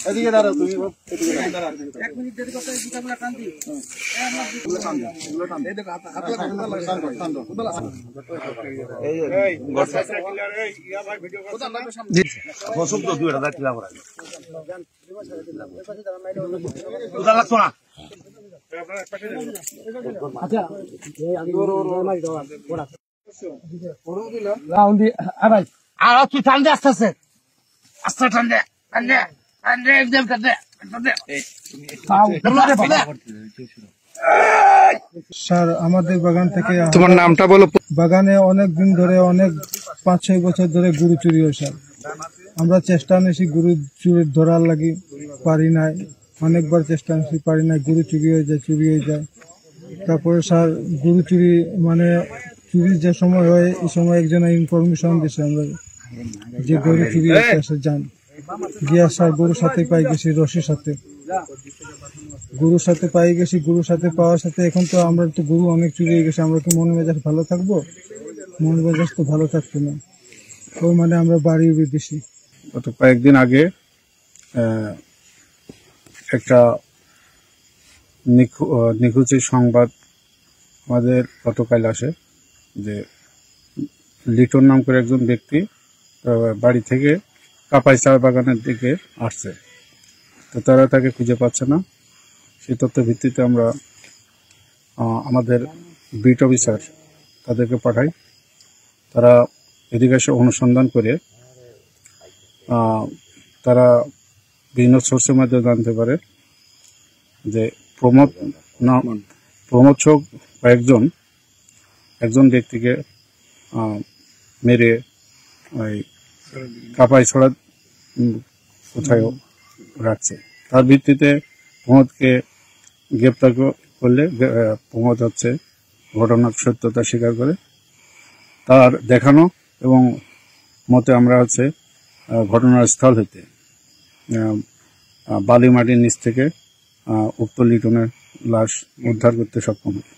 এদিকে দাঁড়াও তুমি আর তুই ঠান্ডা আসতেছে আস্তে ঠান্ডা ঠান্ডা ঠান্ডা একদম ঠান্ডা স্যার আমাদের বাগান থেকে তোমার নামটা বলো। বাগানে অনেক দিন ধরে অনেক 5-6 বছর ধরে গরু চুরি হয় স্যার। আমরা চেষ্টা নিয়েছি গরু চুরি ধরার লাগি, পারি নাই। অনেকবার চেষ্টা নিয়েছি, পারি নাই। গরু চুরি হয়ে যায়। তারপরে স্যার গরু চুরি মানে চুরির যে সময় হয় এই সময় একজনে ইনফরমেশন দিয়েছে আমরা যে গরু চুরি হচ্ছে যান গিয়া স্যার গরুর সাথে পাই গেছি, রশির সাথে গরুর সাথে পাই গেছি। গরুর সাথে পাওয়ার সাথে এখন তো আমরা তো গরু অনেক চুরি হয়ে গেছে, আমরা কি মন মেজাজ ভালো থাকবো? মন মেজাজ তো ভালো থাকতো না। তো মানে আমরা বাড়ি দিছি। গত কয়েকদিন আগে একটা নিখোঁজের সংবাদ আমাদের গতকাল আসে যে লিটন নাম করে একজন ব্যক্তি বাড়ি থেকে কাপাই চা বাগানের দিকে আসছে। তো তারা তাকে খুঁজে পাচ্ছে না। সেই তথ্যের ভিত্তিতে আমরা আমাদের বিট অফিসার তাদেরকে পাঠাই। তারা এদিকে এসে অনুসন্ধান করে তারা বিভিন্ন সোর্সের মাধ্যমে জানতে পারে যে প্রমোদ সহ একজন ব্যক্তিকে মেরে ওই কাপাই ছড়া কোথায় রাখছে। তার ভিত্তিতে প্রমোদকে গ্রেপ্তার করলে প্রমোদ হচ্ছে ঘটনার সত্যতা স্বীকার করে। তার দেখানো এবং মতে আমরা হচ্ছে ঘটনার স্থল হইতে বালি মাটির নিচ থেকে উক্ত লিটনের লাশ উদ্ধার করতে সক্ষম হয়।